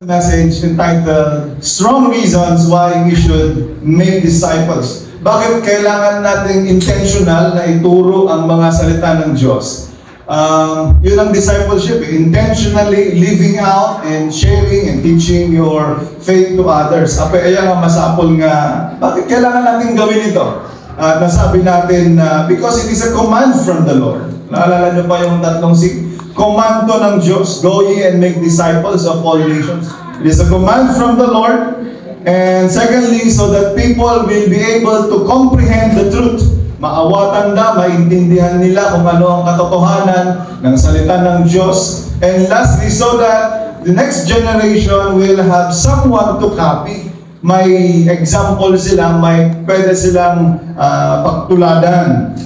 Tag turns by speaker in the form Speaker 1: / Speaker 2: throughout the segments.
Speaker 1: Message entitled Strong Reasons Why We Should Make Disciples. Bakit kailangan nating intentional na ituro ang mga salita ng Diyos? Yun ang discipleship, intentionally living out and sharing and teaching your faith to others. Ayan ang masapol nga, bakit kailangan natin gawin ito? Nasabi natin because it is a command from the Lord. Naalala niyo pa yung tatlong komando ng Diyos, go ye and make disciples of all nations. It is a command from the Lord. And secondly, so that people will be able to comprehend the truth. Maawatan na, maintindihan nila kung ano ang katotohanan ng salita ng Diyos. And lastly, so that the next generation will have someone to copy. May example sila, may pwede silang pagtuladan.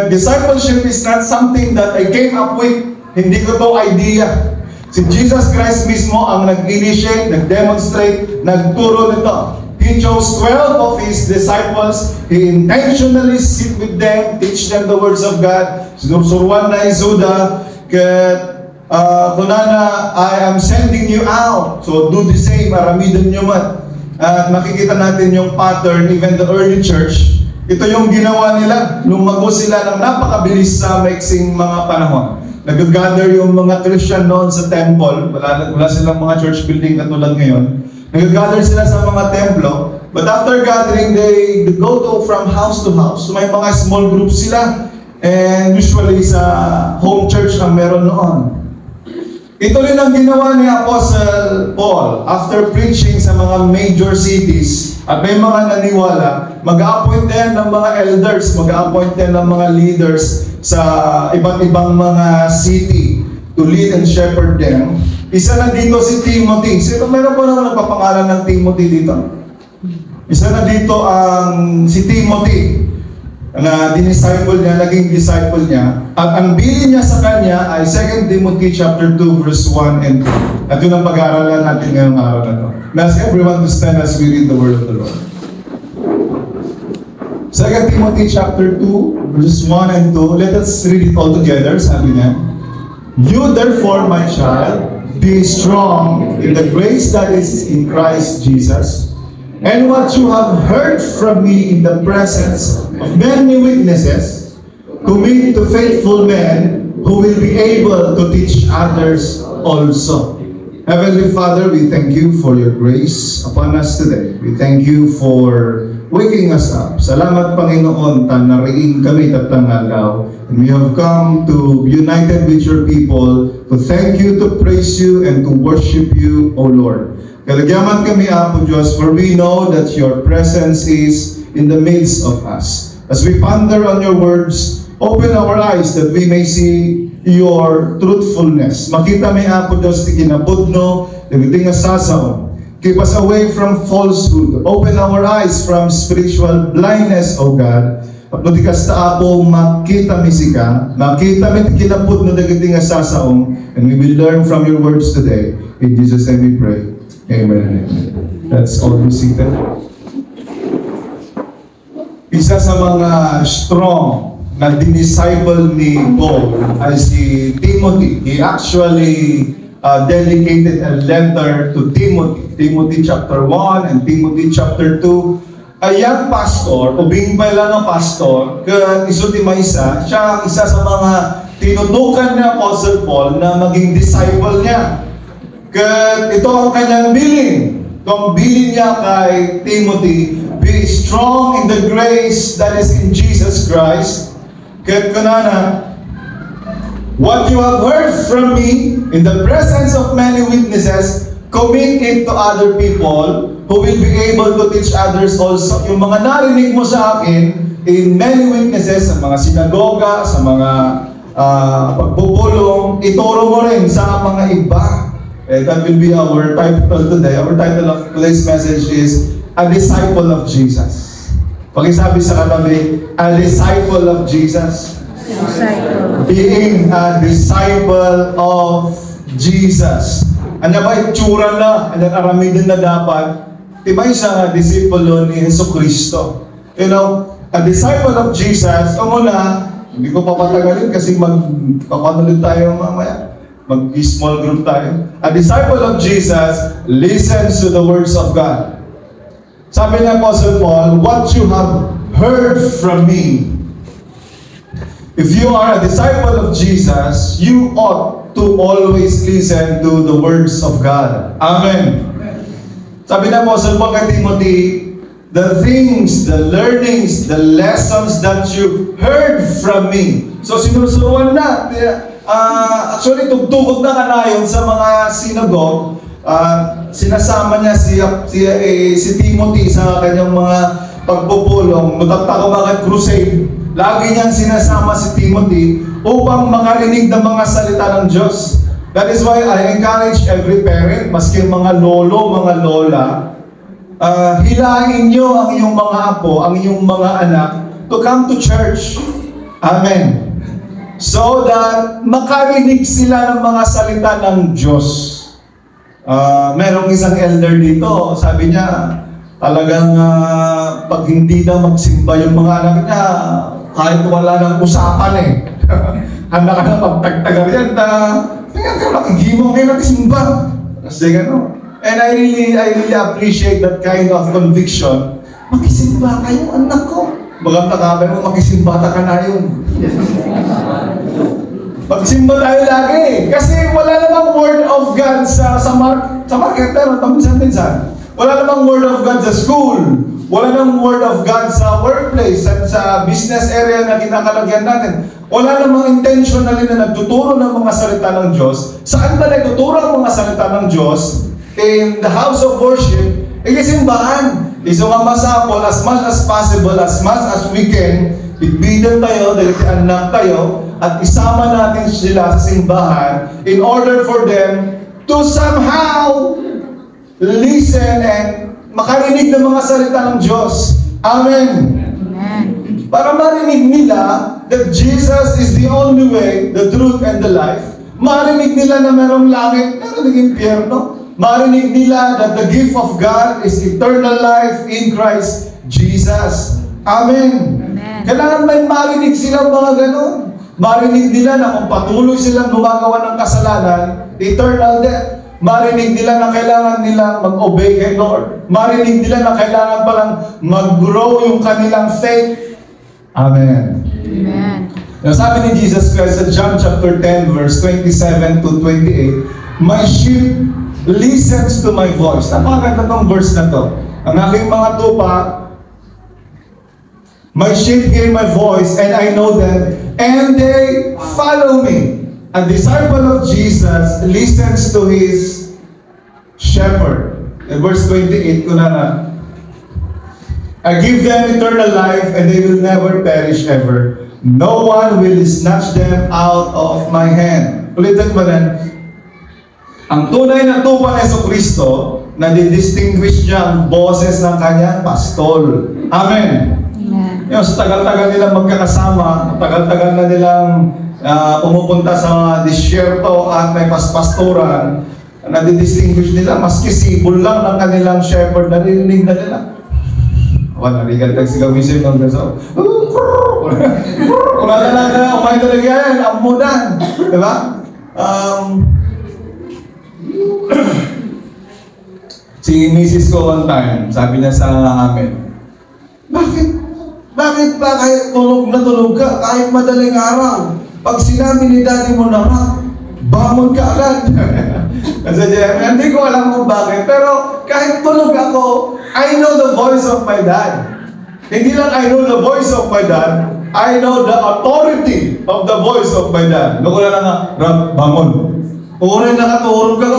Speaker 1: Discipleship is not something that I came up with. Hindi ko to idea. Si Jesus Christ mismo ang nag-initiate, nag-demonstrate, nagturo nito. He chose 12 of His disciples. He intentionally sit with them, teach them the words of God. Sinusuruan na Juda, kunana, I am sending you out. So do the same, aramidan nyo man. At makikita natin yung pattern, even the early church. Ito yung ginawa nila. Lumago sila ng napakabilis sa maiksing mga panahon. Nag-gather yung mga Christian noon sa temple. Wala silang mga church building katulad ngayon. Nag-gather sila sa mga templo. But after gathering, they go from house to house. So may mga small groups sila. And usually sa home church ang meron noon. Ito rin ang ginawa ni Apostle Paul. After preaching sa mga major cities, at may mga naniwala, mag-a-appoint din ng mga elders, mag-a-appoint din ng mga leaders sa iba't ibang mga city to lead and shepherd them. Isa na dito si Timothy. Sino meron po naman nagpapangalan ng Timothy dito? Isa na dito ang si Timothy na dinisciple niya, naging disciple niya. At ang bilin niya sa kanya ay 2 Timothy chapter 2 verse 1 and 2. At yun ang pag-aaralan natin ngayong araw na ito. Let's everyone to stand as we read the word of the Lord. 2 Timothy chapter 2 verses 1 and 2. Let us read it all together. Sabi niya, you therefore, my child, be strong in the grace that is in Christ Jesus. And what you have heard from me in the presence of many witnesses, commit to faithful men who will be able to teach others also. Heavenly Father, we thank you for your grace upon us today. We thank you for waking us up. Salamat Panginoon, tanariin kami tatangalaw. And we have come to be united with your people to thank you, to praise you, and to worship you, O Lord. Kalagyaman kami, Apo Diyos, for we know that your presence is in the midst of us. As we ponder on your words, open our eyes that we may see your truthfulness. Makita mi, Apo Diyos, ti kinabudno, ti nga sasaon. Keep us away from falsehood. Open our eyes from spiritual blindness, O God. Apno di kasta Apo, makita mi sika, makita mi ti kinabudno, ti nga sasaon, and we will learn from your words today. In Jesus' name we pray. Amen. Let's all be seated. Isa sa mga strong na dinisciple ni Paul ay si Timothy. He actually dedicated a letter to Timothy. Timothy chapter 1 and Timothy chapter 2. A young pastor, ubing pa lang ang pastor, iso di Maysa, siya ang isa sa mga tinutukan ni Apostle Paul na maging disciple niya. Ito ang kanyang bilin. Itong bilin niya kay Timothy, be strong in the grace that is in Jesus Christ. Kaya kunana, what you have heard from me in the presence of many witnesses, commit it to other people who will be able to teach others also. Yung mga narinig mo sa akin in many witnesses, sa mga sinagoga, sa mga pagpupulong, ituro mo rin sa mga iba. That will be our title today. Our title of today's message is A Disciple of Jesus. Pakisabi sa katabi, A Disciple of Jesus. Disciple. Being a disciple of Jesus. Ano ba itsura na? Anong aramidin na dapat? Tibay sa disipulo ni Jesucristo. You know, a disciple of Jesus, muna, hindi ko papatagalin kasi magpapanulit tayo mamaya. Mag-small group tayo. A disciple of Jesus listens to the words of God. Sabi ni Apostle Paul, what you have heard from me. If you are a disciple of Jesus, you ought to always listen to the words of God. Amen. Sabi ng Apostle Paul kay Timothy, the things, the learnings, the lessons that you heard from me. So sinusuruan na. Actually, tugtugod na kanayon sa mga synagogue. Sinasama niya si Timothy sa kanyang mga pagpupulong. Mutatako bakit crusade. Lagi niyang sinasama si Timothy upang makarinig ng mga salita ng Diyos. That is why I encourage every parent, maski mga lolo, mga lola, hilahin niyo ang iyong mga apo, ang iyong mga anak to come to church. Amen. So that makarinig sila ng mga salita ng Diyos. Merong isang elder dito, sabi niya, talagang pag hindi na magsimba yung mga anak niya, kahit wala nang usapan handa ka na pagtagtagar yan, tingnan ka, nakigimong kayo nagsimba. Kasi gano'n. And I really appreciate that kind of conviction. Makisimba kayo, anak ko. Bagang takabay mo, makisimba ka na yun. Magsimba tayo lagi. Kasi wala namang word of God sa market, pero minsan-minsan. Wala namang word of God sa school. Wala namang word of God sa workplace at sa business area na kinakalagyan natin. Wala namang intentionally na nagtuturo ng mga salita ng Diyos. Saan ba nagtuturo ang mga salita ng Diyos? In the house of worship, ikisimbahan. Iso nga masapol, as much as possible, as much as we can, bitbidan tayo, dahil anak tayo, at isama natin sila sa simbahan in order for them to somehow listen and makarinig ng mga salita ng Diyos. Amen.
Speaker 2: Amen.
Speaker 1: Para marinig nila that Jesus is the only way, the truth, and the life. Marinig nila na merong langit, merong impyerno. Marinig nila that the gift of God is eternal life in Christ Jesus. Amen.
Speaker 2: Amen.
Speaker 1: Kailangan may marinig silang mga ganon. Marinig nila na kung patuloy silang gumagawa ng kasalanan, eternal death. Marinig nila na kailangan nilang mag-obey kay Lord. Marinig nila na kailangan palang mag-grow yung kanilang faith. Amen.
Speaker 2: Amen.
Speaker 1: Now, sabi ni Jesus Christ sa John chapter 10 verse 27 to 28, my sheep listens to my voice. Napakaganda tong verse na to. Ang aking mga tupa, my sheep hear my voice and I know them and they follow me. A disciple of Jesus listens to his shepherd. In verse 28 ko na, I give them eternal life and they will never perish ever. No one will snatch them out of my hand. Ulitin mo rin. Ang tunay na tupa ni Jesucristo, na di-distinguish niya ang boses ng kanyang pastol. Amen.
Speaker 2: Amen.
Speaker 1: Yung sa tagal-tagal nilang magkakasama, tagal-tagal na nilang pumupunta sa disyerto at may pastoran, na-distinguish nila, maski sibol lang ng kanilang shepherd, narinig na nila. Narinig si Gamisin ng gaso. Kung talaga, umay talaga yan, amudan. Diba? Si Mrs. ko one time, sabi niya sa amin, Bakit ba kahit tulog na tulog ka, kahit madaling araw, pag sinabi ni daddy mo na bangon ka agad. Kasi hindi ko alam kung bakit, pero kahit tulog ako, I know the voice of my dad. Hindi lang I know the voice of my dad, I know the authority of the voice of my dad. Naku na nga, bangon. Uray nakatulog ka,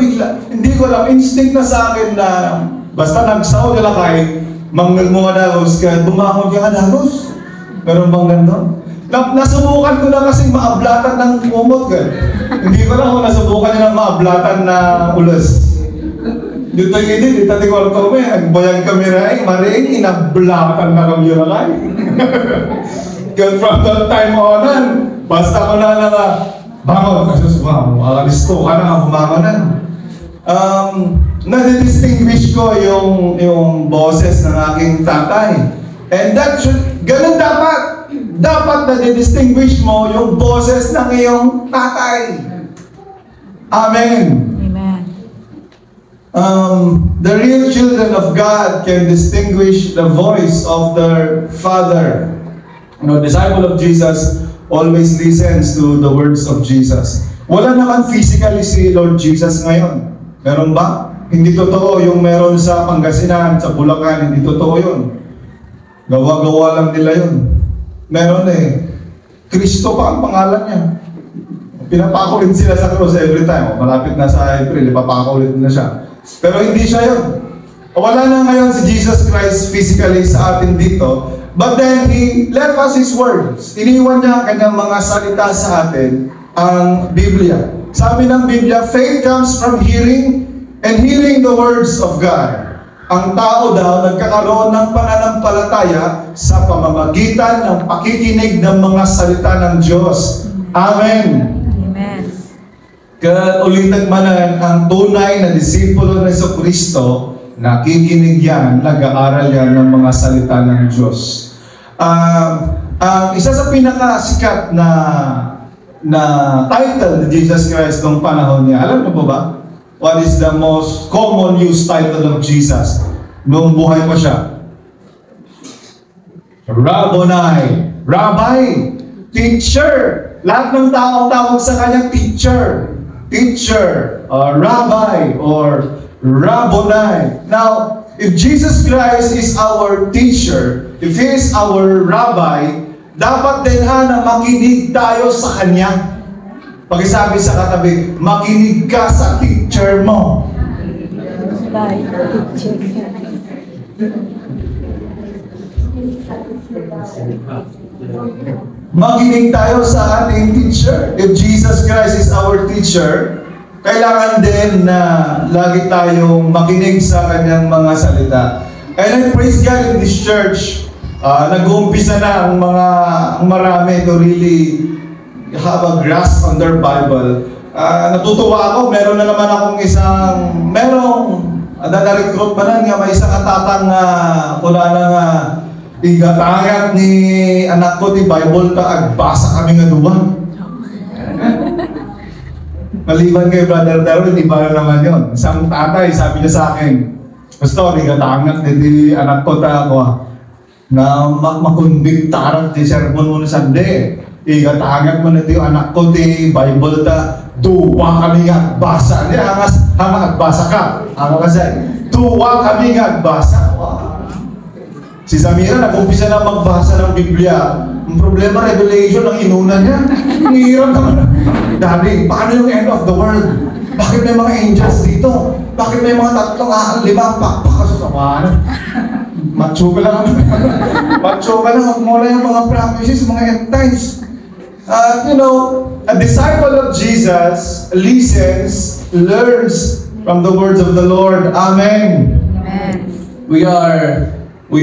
Speaker 1: bigla. Hindi ko alam, instinct na sa akin na basta nagsaw nila kahit mangalmumadagos ka, bumangon ka kadagos. Meron bang gano'n? Nasubukan ko na kasing maablatan ng umot ka. Hindi ko lang kung nasubukan nyo ng maablatan na ulas. Dito hindi, dito ko kami, nagbayang kami rin, maring inablatan na kami yung alay. From that time on, basta ko na bangon, kasi listo ka na, bumangonan. Nadidistinguish ko yung boses ng aking tatay. And that should, ganun dapat. Dapat nadidistinguish mo yung boses ng iyong tatay. Amen.
Speaker 2: Amen.
Speaker 1: The real children of God can distinguish the voice of their Father. You know, disciple of Jesus always listens to the words of Jesus. Wala naman physically si Lord Jesus ngayon. Meron ba? Hindi totoo yung meron sa Pangasinan, sa Bulacan. Hindi totoo yun. Gawa-gawa lang nila yun. Meron Kristo pa ang pangalan niya. Pinapakulit sila sa cross every time. Malapit na sa April, ipapakulit na siya. Pero hindi siya yun. Wala na ngayon si Jesus Christ physically sa atin dito. But then, He left us His words. Iniwan niya ang kanyang mga salita sa atin, ang Biblia. Sabi ng Biblia, faith comes from hearing, and hearing the words of God. Ang tao daw nagkakaroon ng pananampalataya sa pamamagitan ng pakikinig ng mga salita ng Diyos. Amen.
Speaker 2: Amen.
Speaker 1: Kaya ulitin manan, ang tunay na disipulo ng Jesucristo, nakikinig yan, nag-aaral yan ng mga salita ng Diyos. Isa sa pinakasikat na title ni Jesus Christ noong panahon niya, alam mo po ba? What is the most common used title of Jesus noong buhay pa siya? Rabboni. Rabbi. Teacher. Lahat ng tao tawag sa kanya teacher. Teacher. Or rabbi. Or Rabboni. Now, if Jesus Christ is our teacher, if He is our rabbi, dapat din na makinig tayo sa Kanya. Pakisabi sa katabi, makinig ka sa teacher mo.
Speaker 2: Bye, teacher.
Speaker 1: Makinig tayo sa ating teacher. If Jesus Christ is our teacher, kailangan din na lagi tayong makinig sa kanyang mga salita. And I praise God in this church. Nag-uumpisa na ang marami to really have a grasp on their Bible. Natutuwa ako, meron na naman akong na-recruit pa na nga, may isang katatang wala na nga, igatangat ni anak ko, di Bible ta, agbasa kami nga duwa. Maliban kay Brother Darwin, di ba naman yun? Isang tatay, sabi niya sa akin, Pastor, igatangat di anak ko ta ako, na makunbiktaran di sermon mo na sande. Igatangat mo na di anak ko di Bible ta, duwa kami nga basa. Di hangas basa ka. Ano kasi? Duwa kami nga basa. Wow. Si Samira nag-umpisa na magbasa ng Biblia. Ang problema, Revelation ang inuna niya. Hirap naman. Daddy, paano yung end of the world? Bakit may mga angels dito? Bakit may mga 3, 5 pakpak sa samahan? Macho ka lang. Macho ka lang. Huwag mo lang yung mga promises, mga end times. A disciple of Jesus listens, learns from the words of the Lord. Amen.
Speaker 2: Amen.
Speaker 1: We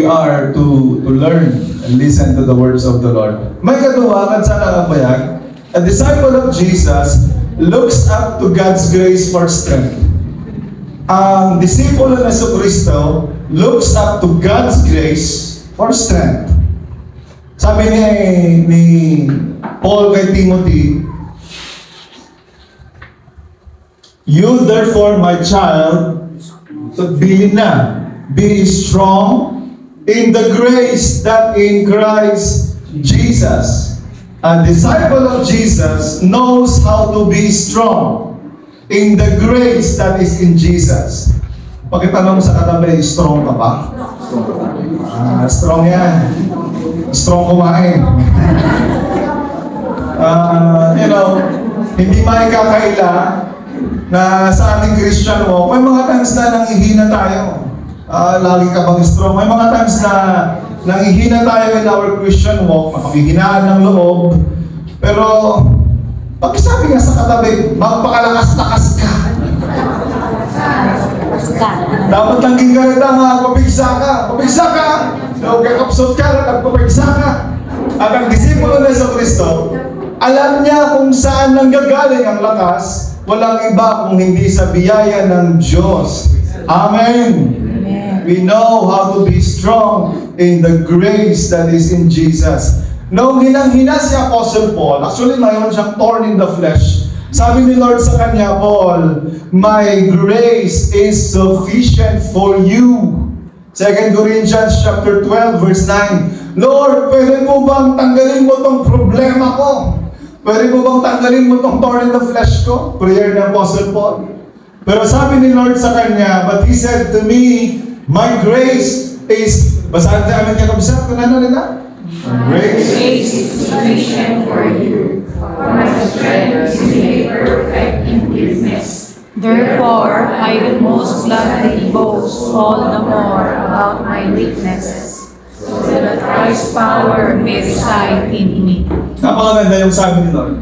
Speaker 1: are to learn and listen to the words of the Lord. May kaduwakan sa nakabayag. A disciple of Jesus looks up to God's grace for strength. Ang disipulo ng Jesucristo looks up to God's grace for strength. Sabi ni Paul kay Timothy, you therefore, my child, bilin na, be strong in the grace that in Christ Jesus. A disciple of Jesus knows how to be strong in the grace that is in Jesus. Pagkitanong sa katabi, strong ka ba? Strong yan. Strong kumain. Hindi maikakaila na sa ating Christian walk, may mga times na nanghihina tayo. Lagi ka bang strong? May mga times na nanghihina tayo in our Christian walk, mapanghihinaan ng loob. Pero, pagsabi nga sa katabi, magpakalakas-lakas ka. Dapat lang gingarita nga, pabigsa ka. Pabigsa ka! Kakapsot ka, nagpapagsa ka. At ang disipulo ng Jesucristo, alam niya kung saan nanggagaling ang lakas. Walang iba kung hindi sa biyaya ng Diyos. Amen.
Speaker 2: Amen.
Speaker 1: We know how to be strong in the grace that is in Jesus. Noong hinang-hina si Apostle Paul, actually mayroon siyang thorn in the flesh Sabi ni Lord sa kanya, Paul, my grace is sufficient for you. 2 Corinthians chapter 12 verse 9. Lord, pwede mo bang tanggalin mo tong problema ko? Pwede mo bang tanggalin mo tong thorn in the flesh ko? Prayer ni Apostle Paul. Pero sabi ni Lord sa kanya, but He said to me, my grace is, basahin tayo namin kakabisa, kung ano nila? Grace
Speaker 3: is sufficient for you, for my strength is made perfect in weakness.
Speaker 2: Therefore, I will most gladly boast all the more about my weaknesses, so that Christ's power may reside in me.
Speaker 1: Napakaganda yung sabi ni Lord.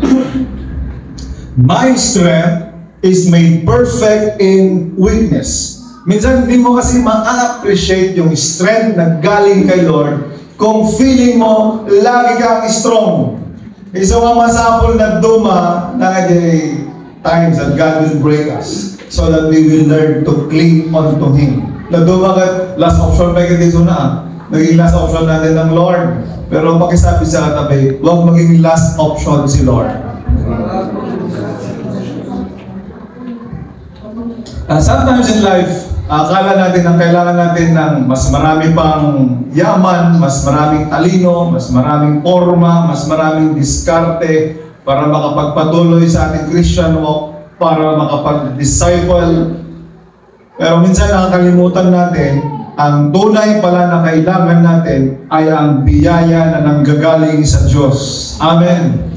Speaker 1: My strength is made perfect in weakness. Minsan hindi mo kasi ma-appreciate yung strength na galing kay Lord kung feeling mo lagi kang strong. Isa nga masapol na duma na times that God will break us so that we will learn to cling on to Him. Nagduma ka, last option pa dito na. Naging last option natin ng Lord. Pero pakisabi sa katabi, huwag maging last option si Lord. Sometimes in life, akala natin ang kailangan natin ng mas marami pang yaman, mas maraming talino, mas maraming forma, mas maraming diskarte para makapagpatuloy sa ating Christian walk, para makapag-disciple. Pero minsan nakakalimutan natin, ang tunay pala na kailangan natin ay ang biyaya na nanggagaling sa Diyos. Amen.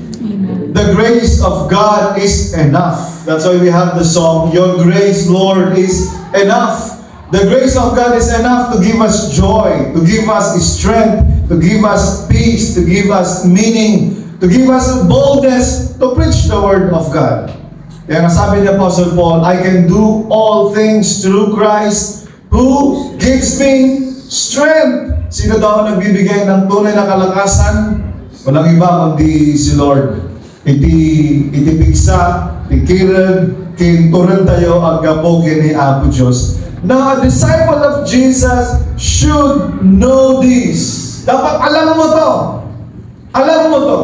Speaker 1: The grace of God is enough. That's why we have the song, Your grace, Lord, is enough. The grace of God is enough to give us joy, to give us strength, to give us peace, to give us meaning, to give us boldness to preach the Word of God. Kaya nga sabi ni Apostle Paul, I can do all things through Christ who gives me strength. Sino daw ang nagbibigay ng tunay na kalakasan? Walang iba kundi si Lord. Iti pigsa, ikirag, kinturan tayo ang gapo kini Apo Diyos. Now, a disciple of Jesus should know this. Dapat alam mo to. Alam mo to.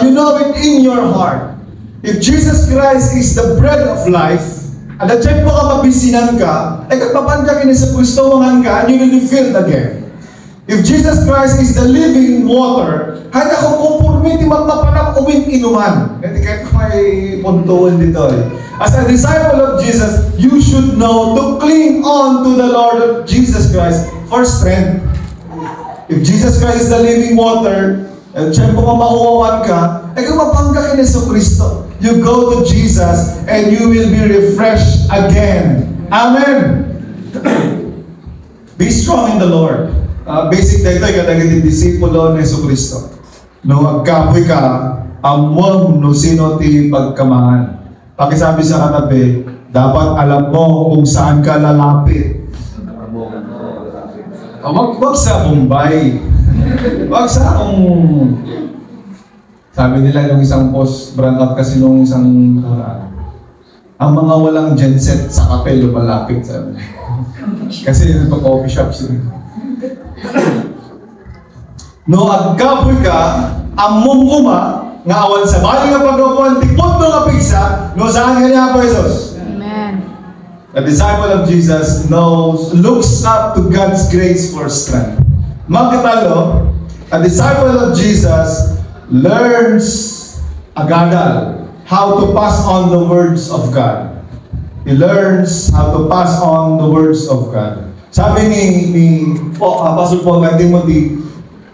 Speaker 1: You know it in your heart. If Jesus Christ is the bread of life, at the time mo ka mabisinan ka, ay kagpapan ka kini sa Kristo mangan ka, and you will be filled again. If Jesus Christ is the living water, handa kong kumpurmiti magpapanap uming inuman. Kasi kahit may puntuan dito eh. As a disciple of Jesus, you should know to cling on to the Lord of Jesus Christ for strength. If Jesus Christ is the living water, at siyempre kung mauwawan ka, ay kung mapangka kini sa Kristo, you go to Jesus and you will be refreshed again. Amen! Be strong in the Lord. Basic dito, yung disipulo ni Yesu Kristo. No, agkapoy ka, amom no sino ti pagkamahan. Pakisabi sa katabi, dapat alam mo kung saan ka lalapit. Wag sa Mumbai. Wag sa sabi nila yung isang post, brand up kasi nung isang ang mga walang genset sa kape lumalapit. Sabi. Kasi yung coffee shops yun. No, agkapoy ka, among kuma, nga awan sa bali nga pag-upuan, tipot mo nga pigsa, no saan ka niya po, Jesus?
Speaker 2: Amen.
Speaker 1: A disciple of Jesus looks up to God's grace for strength. Magkatalo, a disciple of Jesus learns agadal, how to pass on the words of God. He learns how to pass on the words of God. Sabi ni Apostle Paul kay Timothy,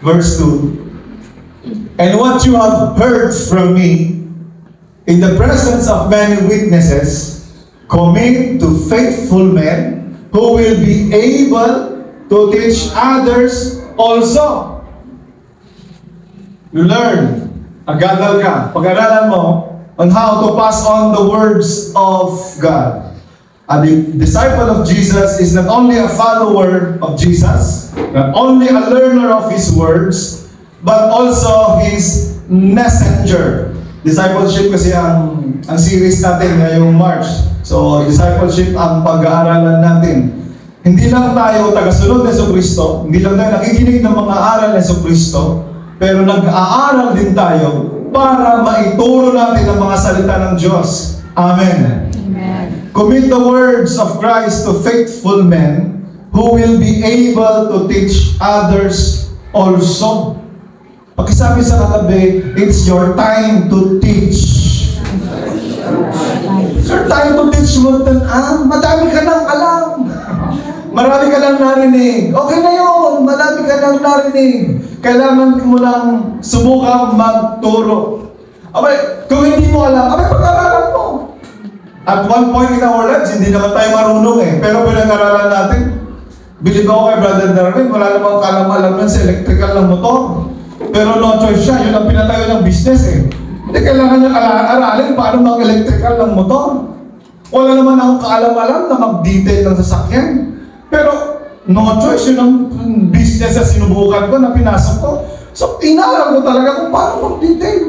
Speaker 1: verse 2, and what you have heard from me in the presence of many witnesses, commit to faithful men who will be able to teach others also. You learn, agadal ka, pag-aralan mo on how to pass on the words of God. A disciple of Jesus is not only a follower of Jesus, not only a learner of His words, but also His messenger. Discipleship kasi ang series natin ngayong March. So, discipleship ang pag-aaralan natin. Hindi lang tayo tagasunod ng Jesucristo, hindi lang tayo nakikinig ng mga aral ng Jesucristo, pero nag-aaral din tayo para maituro natin ang mga salita ng Diyos. Amen.
Speaker 2: Amen.
Speaker 1: Commit the words of Christ to faithful men who will be able to teach others also. Pakisabi sa katabi, it's your time to teach. It's your time to teach mo. Madami ka nang alam. Marami ka nang narinig. Okay na yun. Marami ka nang narinig. Kailangan mo lang subukang magturo. Abay, kung hindi mo alam, abay, pag-aralan mo. At one point in our lives, hindi naman tayo marunong eh. Pero pinag-aralan natin, bilib ako kay Brother Darwin, wala namang kalam-alam yan sa electrical ng motor. Pero no choice siya, yun ang pinatayo ng business eh. Hindi kailangan niya aralin paano mag-electrical ng motor. Wala naman akong kaalam-alam na mag-detail ng sasakyan. Pero no choice, yun ang business na sinubukan ko, na pinasok ko. So, inalam ko talaga kung paano mag-detail.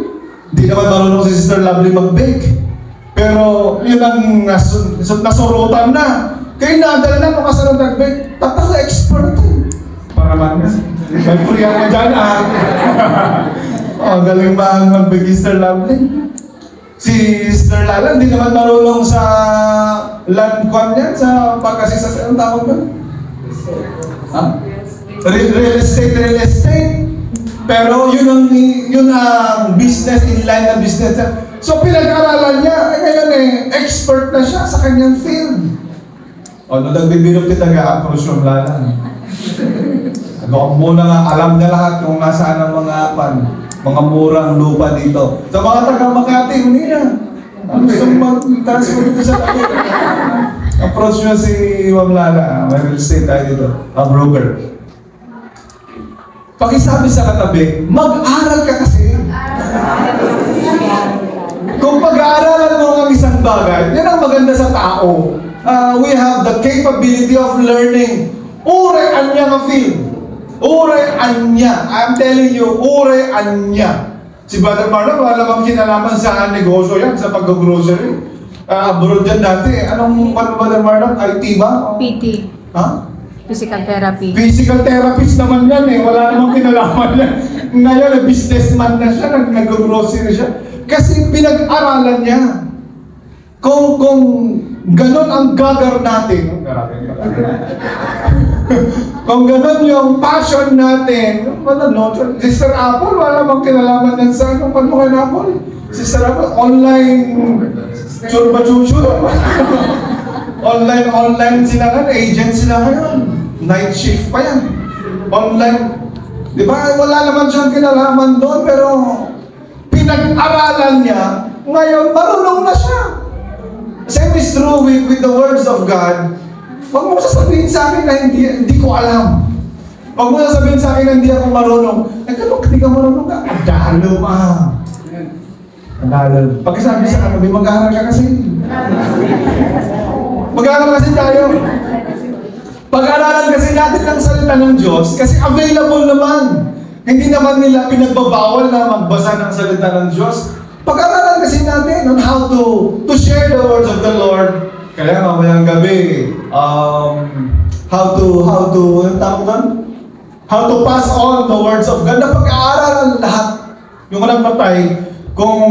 Speaker 1: Hindi naman marunong si Sister Lovely mag-bake. Pero yun ang nasurutan na. Kaya nadal na kung kasalang nag-bake. Tapos expert eh. Para man nga. May free ako dyan ah. Oh, galing ba ang mag-bake Sister Lovely? Si Sister Lala, hindi naman marunong sa land kwan yan, sa pagkasisa, anong tawag ba? Ha? Real estate. Pero yun ang business, in-line na business. So pinag-aralan niya, ngayon expert na siya sa kanyang field. O, nung nagbibirok kita ga-approach yung Lala. Ano muna nga, alam niya lahat kung nasaan ang mga murang lupa dito. Sa mga taga-Makati, hindi na. Gusto mag-transfer dito sa tabi. Approach nyo si Ma'am Lala. May real estate tayo dito. A broker. Pakisabi sa katabi, mag-aral ka kasi. Kung pag-aaralan mo ang isang bagay, yan ang maganda sa tao. We have the capability of learning. Ure anya nga field. Ure anya. I'm telling you, ure anya. Si Brother Marlon, wala namang kinalaman sa negosyo yan, sa pag-grocery. Abroad yan dati. Anong Brother Marlon? IT ba?
Speaker 2: PT.
Speaker 1: Ha?
Speaker 2: Physical therapy.
Speaker 1: Physical therapist naman yan eh. Wala namang kinalaman yan. Ngayon, businessman na siya, nag-grocery siya. Kasi pinag-aralan niya. Kung ganon ang gagar natin, kung ganon yung passion natin, Sister Apple, wala namang kinalaman yan sa anong panungan Apple. Sister Apple, online, churba-chuchur. Online sila nga, agent sila ngayon. Night shift pa yan. Online. Di ba? Wala naman siyang kinalaman doon, pero pinag-aralan niya, ngayon marunong na siya. Same is true with the words of God. Huwag mo sasabihin sa akin na hindi ko alam. Huwag mo sasabihin sa akin na hindi ako marunong. Kung hindi ka marunong ka, adalo ma. Adalo. Pagkasabi sa kanabi, mag-aaral ka kasi. Mag-aaral kasi tayo. Pag-aaralan kasi natin ang salita ng Diyos kasi available naman. Hindi naman nila pinagbabawal na magbasa ng salita ng Diyos. Pag-aaralan kasi natin on how to share the words of the Lord. Kaya mamayang gabi, how to pass on the words of God. Na pag-aaralan lahat. Yung walang patay, kung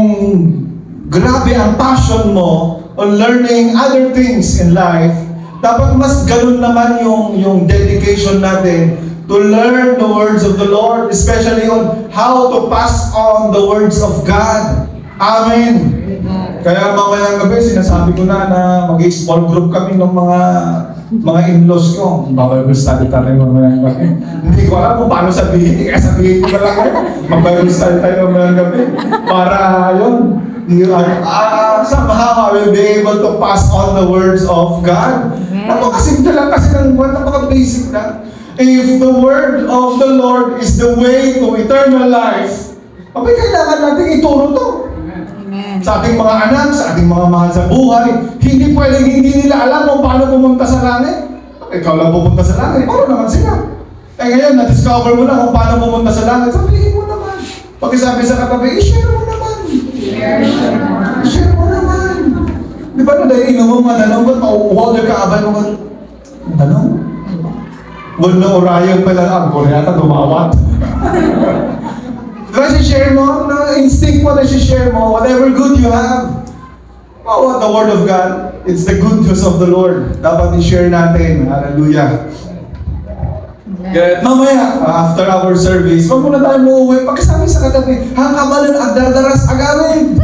Speaker 1: grabe ang passion mo on learning other things in life, dapat mas ganun naman yung dedication natin to learn the words of the Lord, especially on how to pass on the words of God. Amen. Kaya mamayang gabi, sinasabi ko na mag-small group kami ng mga in-laws ko. Mag-Bible study tayo mamayang gabi. Hindi ko alam kung paano sabihin. Kaya sabihin ko na lang kayo. Mag-Bible study tayo mamayang gabi. Para yun, somehow I will be able to pass on the words of God. Napakasimple lang kasi ng buwan, napaka-basic lang. If the word of the Lord is the way to eternal life, kailangan natin ituro to.
Speaker 2: Amen.
Speaker 1: Sa ating mga anak, sa ating mga mahal sa buhay, hindi pwedeng hindi nila alam kung paano pumunta sa langit. Ikaw lang pupunta sa langit, paano naman sila? Ngayon, na-discover mo na kung paano pumunta sa langit, sabihin mo naman. Pag-isabi sa katabi, i-share mo naman. Share mo naman. Di ba na dahil inom mo mananaw, ba't mauuwag ka abay mo? Ano? Wala na orayan pala ang yata dumawat. Diba si-share mo? No, instinct mo na si-share mo. Whatever good you have. Oh, what the Word of God? It's the good news of the Lord. Dapat i-share natin. Hallelujah. Kaya mamaya, after our service, wag muna tayo muuwi. Pagkasabi sa katabi, hangkabalan agdardaras agawin.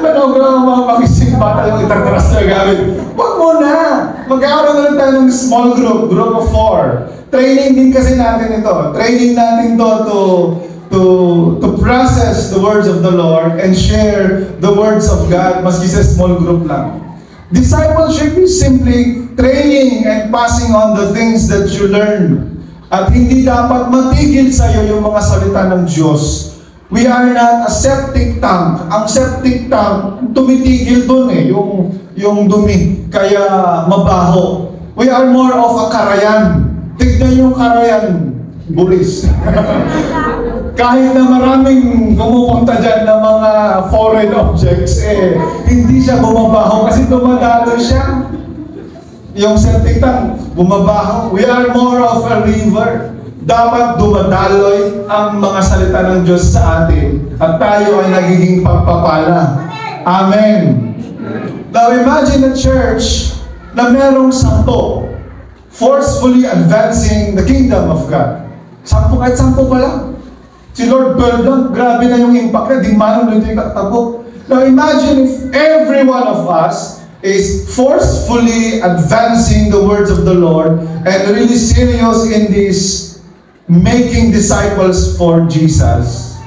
Speaker 1: Ano ba mga makising bata yung itardaras na agawin? Wag muna. Magkakaroon na lang tayo ng small group of 4. Training din kasi natin ito. Training natin to process the words of the Lord and share the words of God, maski sa small group lang. Discipleship is simply training and passing on the things that you learn. At hindi dapat matigil sa iyo yung mga salita ng Diyos. We are not a septic tank. Ang septic tank, tumitigil dun yung dumi. Kaya mabaho. We are more of a karayan. Tignan yung karayan, bulis. Kahit na maraming pumupunta dyan ng mga foreign objects, hindi siya bumabaho kasi dumadalo siya. Yung septic tank, bumabaho. We are more of a river. Dapat dumadaloy ang mga salita ng Diyos sa atin at tayo ay nagiging pagpapala. Amen. Now imagine a church na merong 10 forcefully advancing the kingdom of God. 10 kahit 10 pa lang. Si Lord 12 lang, grabe na yung impact niya, di manong nito yung katabok. Now imagine if every one of us is forcefully advancing the words of the Lord and really serious in this making disciples for Jesus.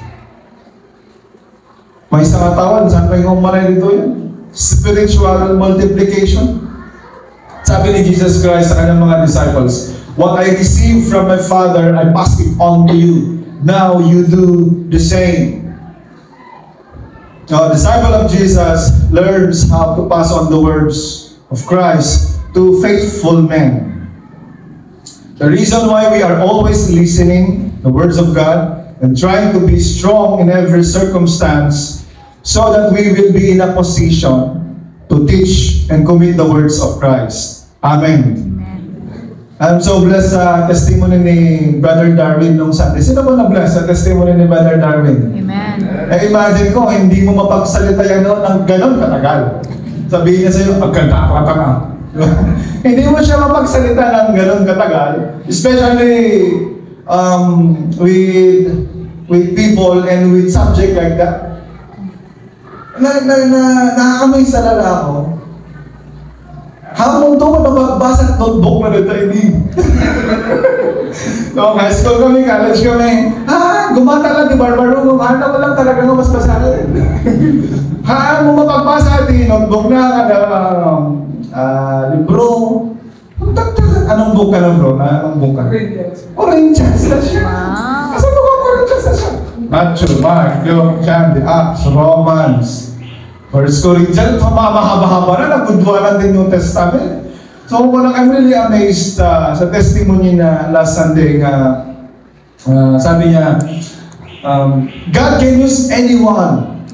Speaker 1: May isang katawan, saan pa yung umaray dito yun? Spiritual multiplication. Sabi ni Jesus Christ sa kanyang mga disciples, "What I received from my Father, I pass it on to you. Now you do the same." Now, a disciple of Jesus learns how to pass on the words of Christ to faithful men. The reason why we are always listening the words of God and trying to be strong in every circumstance so that we will be in a position to teach and commit the words of Christ. Amen. I'm so blessed sa testimony ni Brother Darwin nung Sunday. Sino ba na-bless sa testimony ni Brother Darwin?
Speaker 2: Amen.
Speaker 1: Imagine ko, hindi mo mapagsalita yan ng ganon katagal. Sabihin niya sa'yo, pagkanta ka na. Hindi mo siya mapagsalita ng ganon katagal. Especially with people and with subject like that. Nakakamoy sa lalako. Hamon to, magbasa at notebook na nito, hindi. So, high school kami, college kami. Gumata lang, di barbaro mo. Mahal na walang talaga nga mas basahin. Mo mapagbasa at notebook na, libro. Anong book ka na, bro? Anong book ka? Corinthians na siya. Kasi mga Corinthians na siya. Matthew, Mark, Luke, John, Acts, Romans, First Corinthians, mahaba-haba na, nagudwanan din yung Testament. So, I'm really amazed sa testimony na last Sunday nga, sabi niya, God can use anyone.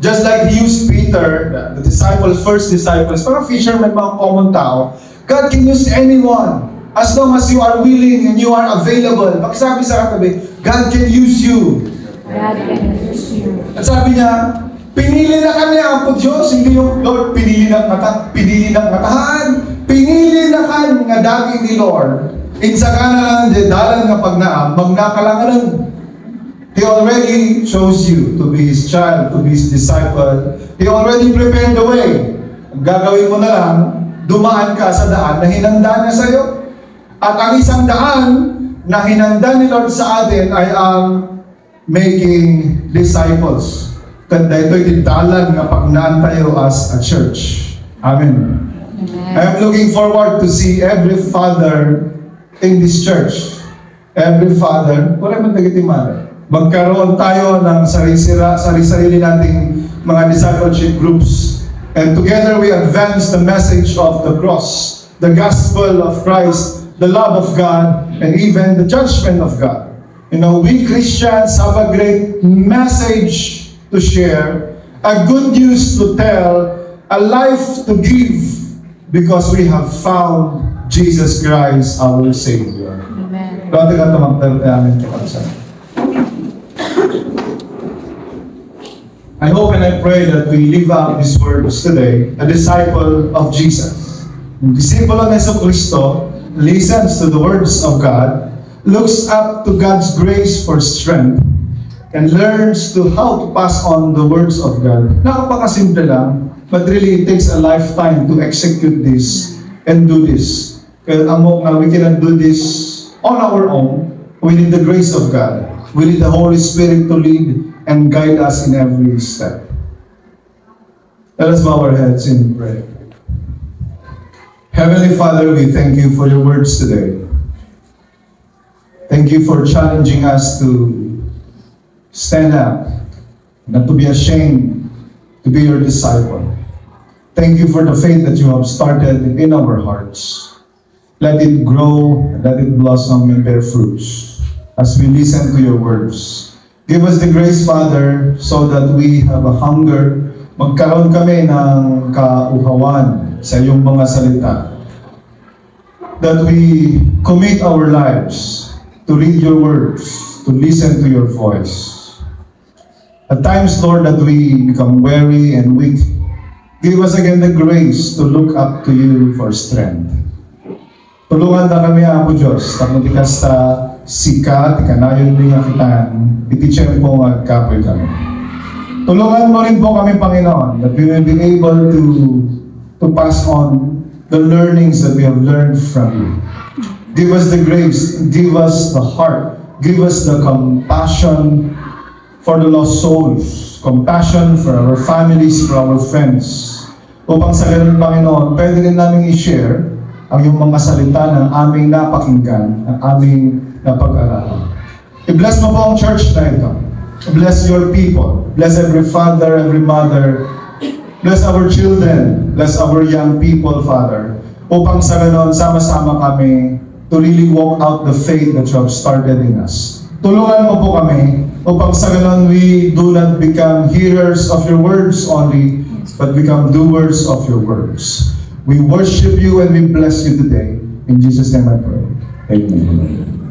Speaker 1: Just like He used Peter, the disciples, first disciples, mga fishermen, mga common tao. God can use anyone. As long as you are willing and you are available. Pagsabi sa katabi, God can use you.
Speaker 2: God can use you.
Speaker 1: At sabi niya, pinili na kami ang po Diyos, hindi yung Lord, pinili ng matahan, pinili na kan nga daging ni Lord. Insa ka na lang, dalan nga pagnaam, magnakalanganan. He already chose you to be His child, to be His disciple. He already prepared the way. Ang gagawin mo na lang, dumaan ka sa daan na hinanda niya sa'yo. At ang isang daan na hinanda ni Lord sa atin ay ang making disciples. Kanda ito'y tindalan nga pagnaan tayo as a church. Amen. I am looking forward to see every father in this church. Every father, wala man tagitimala. Magkaroon tayo ng sarili-sarili nating mga discipleship groups. And together we advance the message of the cross, the gospel of Christ, the love of God, and even the judgment of God. You know, we Christians have a great message to share, a good news to tell, a life to give, because we have found Jesus Christ, our Savior.
Speaker 2: Amen.
Speaker 1: Dati ka tumagdal tayo amin kapagsa. I hope and I pray that we live out these words today. A disciple of Jesus. Yung disipulo ng Jesucristo listens to the words of God, looks up to God's grace for strength, and learns to how to pass on the words of God. Napakasimple lang, but really it takes a lifetime to execute this and do this. Kaya amok na we cannot do this on our own. We need the grace of God. We need the Holy Spirit to lead and guide us in every step. Let us bow our heads in prayer. Heavenly Father, we thank you for your words today. Thank you for challenging us to stand up, not to be ashamed to be your disciple. Thank you for the faith that you have started in our hearts. Let it grow, let it blossom and bear fruits as we listen to your words. Give us the grace, Father, so that we have a hunger. Magkaroon kami ng kauhawan sa iyong mga salita. That we commit our lives to read your words, to listen to your voice. At times, Lord, that we become weary and weak, give us again the grace to look up to you for strength. Tulungan na kami, Apo Diyos, tapos kasta sikat, ikanayon din ang kitaan, ititsyem po ang kapoy kami. Tulungan mo rin po kami, Panginoon, that we will be able to pass on the learnings that we have learned from you. Give us the grace, give us the heart, give us the compassion for the lost souls, compassion for our families, for our friends. Upang sa ganun, Panginoon, pwede rin namin i-share ang iyong mga salita ng aming napakinggan, ang aming napag-aralan. I-bless mo po ang church na ito. Bless your people. Bless every father, every mother. Bless our children. Bless our young people, Father. Upang sa ganon, sama-sama kami to really walk out the faith that you have started in us. Tulungan mo po kami upang sa ganon we do not become hearers of your words only, but become doers of your words. We worship you and we bless you today. In Jesus' name I pray. Amen.